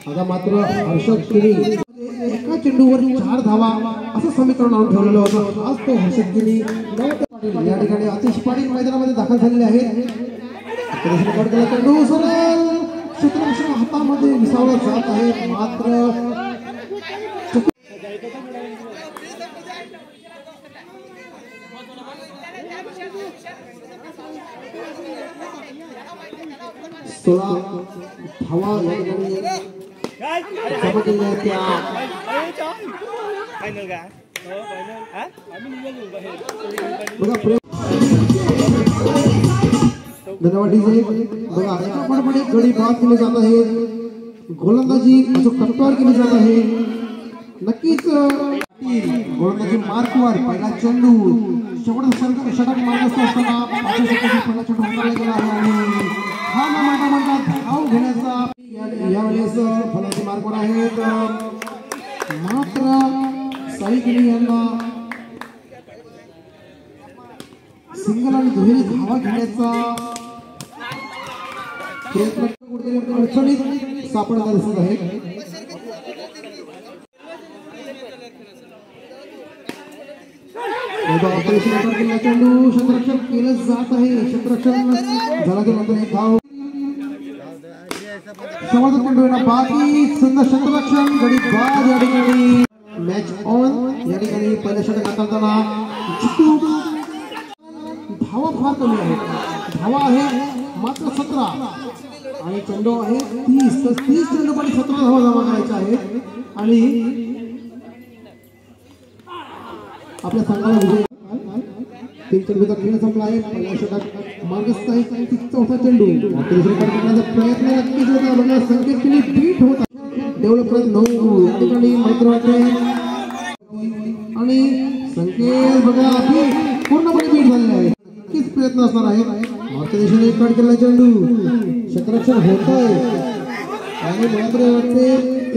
आता मात्र हर्षद किणी एका चेंडूवर 4 धावा असं समीकरण आणून ठेवलेलं होतं. आज तो हर्षद किणी या ठिकाणी आतिश पाटील मैदानामध्ये दाखल झालेले आहेत. चेंडू सरळ क्षेत्ररक्षण हातामध्ये विसावला जात आहे. मात्र धावा धन्यवाद डीजे. बघा एकापाठोपाठ एक गडी बाद केले जात आहे. गोलंदाजी टप्प्यावर केली जात आहे. नक्कीच गोलंदाजी मार्कवर पहिला चेंडू शेवटचा षटक मार्गस्थ असताना पहिला चेंडू हाताळला गेला आहे आणि हा म्हणता धाव घेण्याचा यावेळेस फलंदाजी मार्कवर आहेत. मात्र साई किणी यांना सिंगल आणि दुहेरी धावा घेण्याचा प्रयत्न अडचणीत सापडता दिसत आहे. चेंडू क्षेत्ररक्षण केलं जात आहे. क्षेत्ररक्षण झाला की नंतर एक धाव समाधान चेंडू येणार बाकी सुंदर क्षेत्ररक्षण गडी बाद या ठिकाणी मॅच ऑन. या ठिकाणी पहिल्या षटक हाताळताना धावा फार कमी आहे. धावा आहे मात्र 17 आणि चेंडू आहे 30. तर 30 चेंडूमध्ये 17 धावा जमा करायच्या आहेत आणि आपल्या संघाला विजय. 3 चेंडूचा खेळ संपला आहे. पहिल्या षटक मार्गस्थ आहे. 34 चेंडू करण्याचा प्रयत्न नक्कीच होता. बघा संकेत केली बीट होता. डेव्हलपमेंट 9 या ठिकाणी मात्र वाटते आणि संकेत बघा पूर्णपणे बीट झालेला आहे. नक्कीच प्रयत्न असणार आहे. मागच्या दिशेने कट केलेला चेंडू क्षेत्ररक्षण होत आहे आणि मात्र वाटते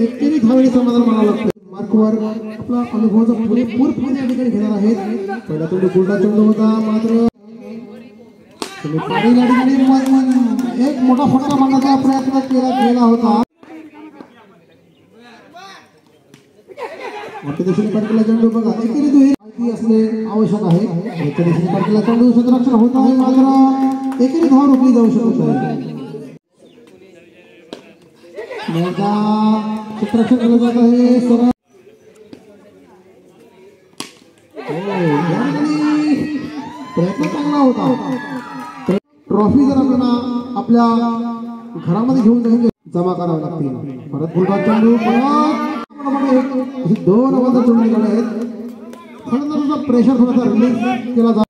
एकेरी धावेने समाधान मानावं लागतं. मार्कवर आपला अनुभवाचा पुरेपूर फायदा या ठिकाणी घेणार आहेत. पहिला चेंडू पुढचा चेंडू होता मात्र पाणी या ठिकाणी एक मोठा फटका मारण्याचा प्रयत्न केला गेला होता. मागच्या दिशेने कट केलेला चेंडू बघा एकेरी माहिती असणे आवश्यक आहे. मागच्या दिशेने कट केलेला चेंडू क्षेत्ररक्षण होत आहे मात्र एकेरी धाव रोखली जाऊ शकत आहे. क्षेत्ररक्षण केलं जात आहे. सरळ प्रयत्न चांगला होता. ट्रॉफी जर आपल्याला आपल्या घरामध्ये घेऊन जाऊन जमा करावे लागतील. परत पुढचा चेंडू परत 2 अगोदर चेंडू निघाले आहेत. थोडासा प्रेशर थोडासा रिलीज केला जातो.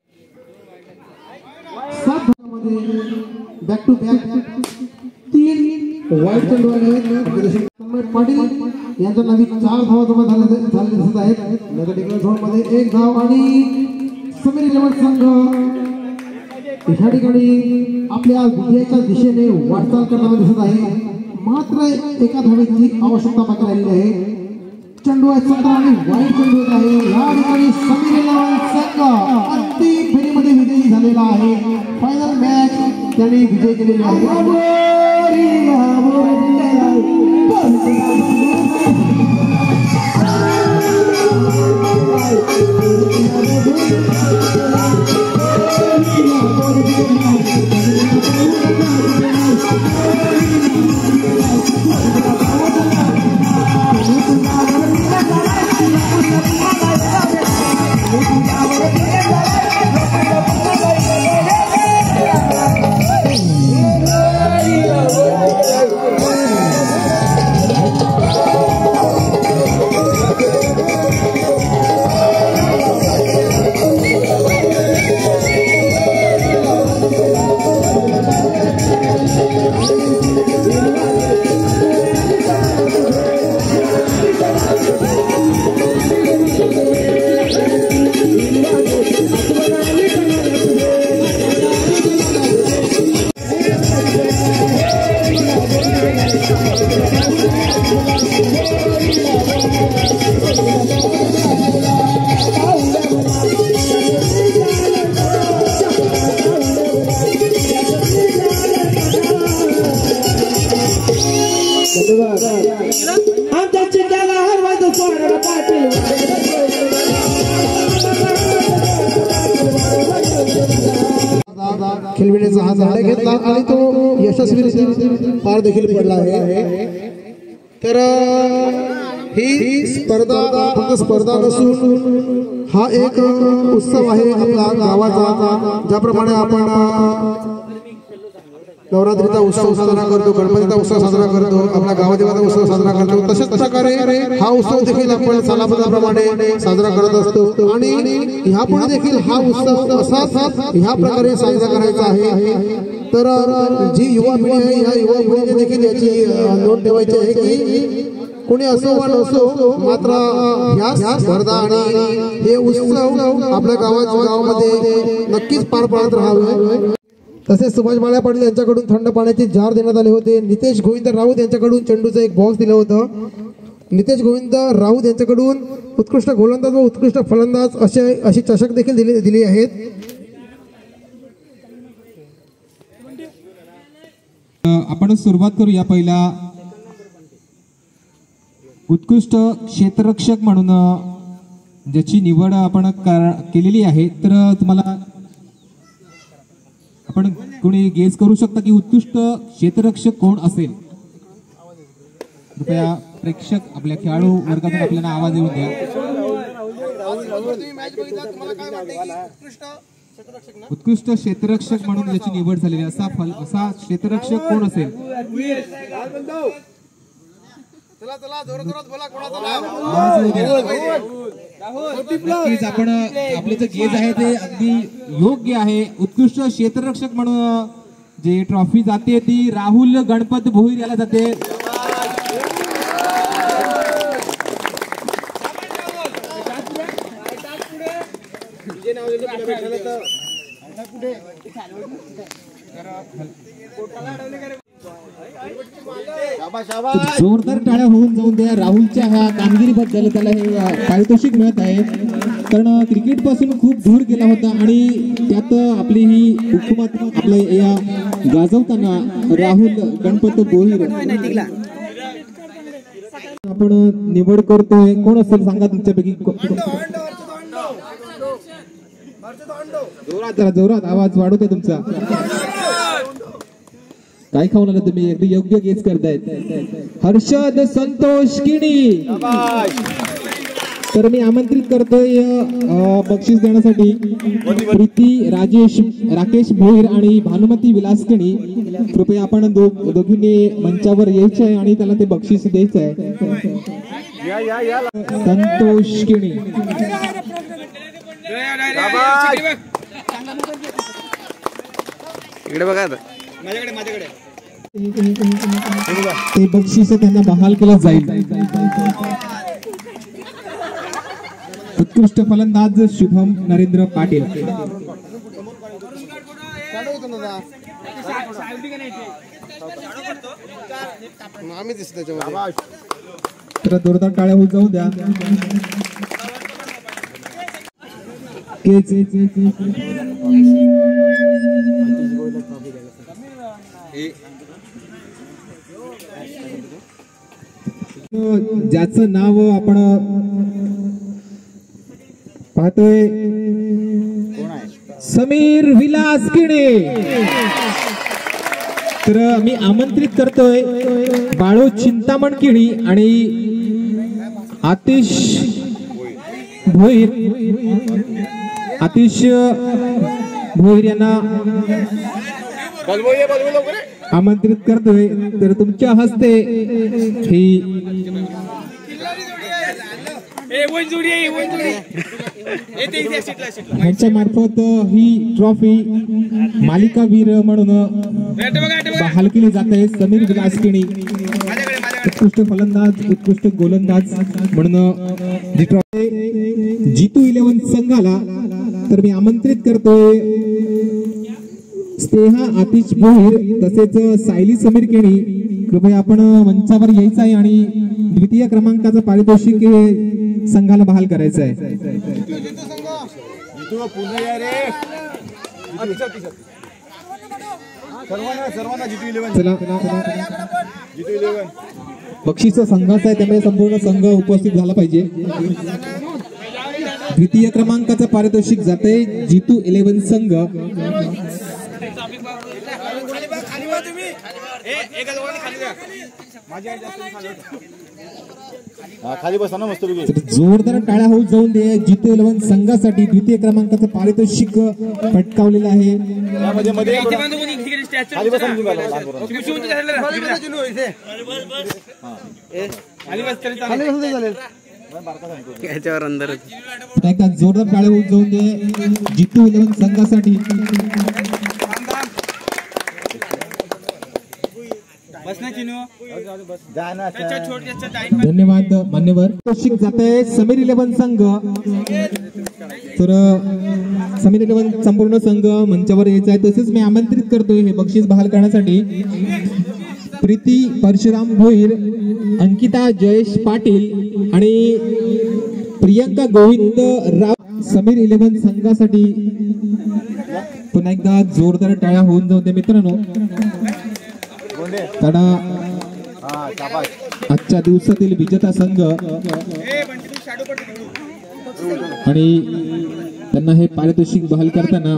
7 धावांमध्ये बॅक टू बॅक 3 वाईट चेंडू आहेत. पाटील यांच्या नवी 4 धावा जमा झालेल्या दिसत आहेत. नेगेटिव्ह झोनमध्ये 1 धाव आणि समीर 11 संघ या ठिकाणी आपल्या विजयाच्या दिशेने वाटचाल करताना दिसत आहे. मात्र एका धावेची आवश्यकता मात्र राहिली आहे. चेंडू आहे 17 आणि वाईट चेंडू येत आहे. या ठिकाणी समीर 11 संघ अंतिम फेरीमध्ये विजयी झालेला आहे. फायनल मॅच त्यांनी विजय केलेला आहे. खेळविण्याचा हा झाडा घेतला आणि तो यशस्वी पार देखील पडला आहे. तर ही स्पर्धा फक्त स्पर्धा नसून हा एक उत्सव आहे आपला गावाचा. ज्याप्रमाणे आपण नवरात्रीचा उत्सव साजरा करतो, गणपतीचा उत्सव साजरा करतो, आपल्या गावादेवाचा उत्सव साजरा करतो, तशाच प्रकारे हा उत्सव देखील आपण सालाबदाप्रमाणे साजरा करत असतो आणि ह्यापुढे देखील हा उत्सव असाच ह्या प्रकारे साजरा करायचा आहे. तर जी युवा पिढी आहे ह्या युवा पिढीने देखील याची नोंद ठेवायची आहे की कोणी असो वा नसो मात्र ह्या स्पर्धा आणि हे उत्सव आपल्या गावामध्ये नक्कीच पार पाडत राहावे. तसेच सुभाष बाळ्या पाटील यांच्याकडून थंड पाण्याचे जार देण्यात आले होते. नितेश गोविंद राऊत यांच्याकडून चेंडूचं एक बॉक्स दिलं होतं. नितेश गोविंद राऊत यांच्याकडून उत्कृष्ट गोलंदाज व उत्कृष्ट फलंदाज अशी चषक देखील दिली आहेत. आपण सुरुवात करू या पहिल्या उत्कृष्ट क्षेत्ररक्षक म्हणून ज्याची निवड आपण केलेली आहे, तर तुम्हाला आपण कोणी गेस करू शकता की उत्कृष्ट क्षेत्ररक्षक कोण असेल? कृपया प्रेक्षक आपल्या खेळाडू वर्गातून आपल्याला आवाज येऊन द्या. उत्कृष्ट क्षेत्ररक्षक म्हणून ज्याची निवड झालेली असा क्षेत्ररक्षक कोण असेल? नक्कीच आपण आपले जे गेज आहे ते अगदी योग्य आहे. उत्कृष्ट क्षेत्ररक्षक म्हणून जे ट्रॉफी जाते ती राहुल गणपत भोईर याला जाते. जोरदार टाळ्या होऊन जाऊन द्या राहुलच्या ह्या कामगिरीबद्दल. त्याला हे पारितोषिक मिळत आहे, कारण क्रिकेट पासून खूप दूर गेला होता आणि त्यात आपली ही हुकूमत आपल्या या गाजवताना राहुल गणपत भोईर आपण निवड करतोय. कोण असेल सांगा तुमच्यापैकी? जोरात आवाज वाढवतोय तुमचा. काय खाऊन आलं तुम्ही? अगदी योग्य गेस करतायत. हर्षद संतोष किणी. तर मी आमंत्रित करतोय बक्षीस देण्यासाठी प्रीती राकेश भोईर आणि भानुमती विलास किणी. कृपया आपण दोघींनी मंचावर यायचे आहे आणि त्याला ते बक्षीस द्यायचं आहे. संतोष किणी. इकडे बघा आता. ते बक्षीस त्यांना बहाल केलं जाईल. उत्कृष्ट फलंदाज शुभम नरेंद्र पाटील. तर जोरदार टाळ्या होऊन जाऊ द्या. ज्याचं नाव आपण पाहतोय समीर विलास किणे. तर मी आमंत्रित करतोय बाळू चिंतामण किणी आणि आतिश भोईर यांना आमंत्रित करतोय. तर तुमच्या हस्ते ही ह्यांच्या मार्फत ही ट्रॉफी मालिकावीर म्हणून बहाल केली जाते. समीर विलास किणी उत्कृष्ट फलंदाज, उत्कृष्ट गोलंदाज म्हणून जी ट्रॉफी जितू 11 संघाला. तर मी आमंत्रित करतोय स्नेहा आतिश भोईर तसेच सायली समीर केणी. कृपया आपण मंचावर यायचं आहे आणि द्वितीय क्रमांकाचं पारितोषिक संघाला बहाल करायचं आहे. बक्षीस संघाचा आहे त्यामुळे संपूर्ण संघ उपस्थित झाला पाहिजे. द्वितीय क्रमांकाचं पारितोषिक जाते जितू 11 संघ. खाली बसा ना मस्त. जोरदार टाळ्या होऊन जाऊन दे जितू 11 संघासाठी द्वितीय क्रमांकाचं पारितोषिक पटकावलेलं आहे. याच्यावर अंदर एकदा जोरदार टाळ्या होऊन जाऊन दे जितू 11 संघासाठी. धन्यवाद मान्यवर. पारितोषिक जाते समीर 11 संघ. तर समीर 11 संपूर्ण संघ मंचावर यायचा आहे. तसेच मी आमंत्रित करतोय हे बक्षीस बहाल करण्यासाठी प्रीती परशुराम भोईर, अंकिता जयेश पाटील आणि प्रियंका गोविंद राव समीर 11 संघासाठी. पुन्हा एकदा जोरदार टाळ्या होऊन जाऊ दे मित्रांनो. आजच्या दिवसातील विजेता संघ आणि त्यांना हे पारितोषिक बहाल करताना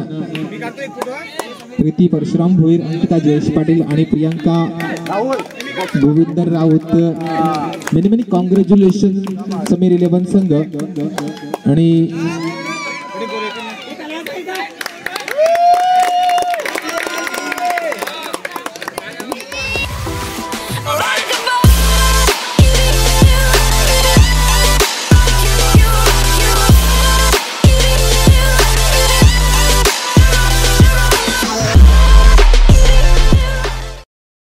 प्रीती परशुराम भोईर, अंकिता जयेश पाटील आणि Priyanka Govindar Raut, many many congratulation Sameer 11 संघ. आणि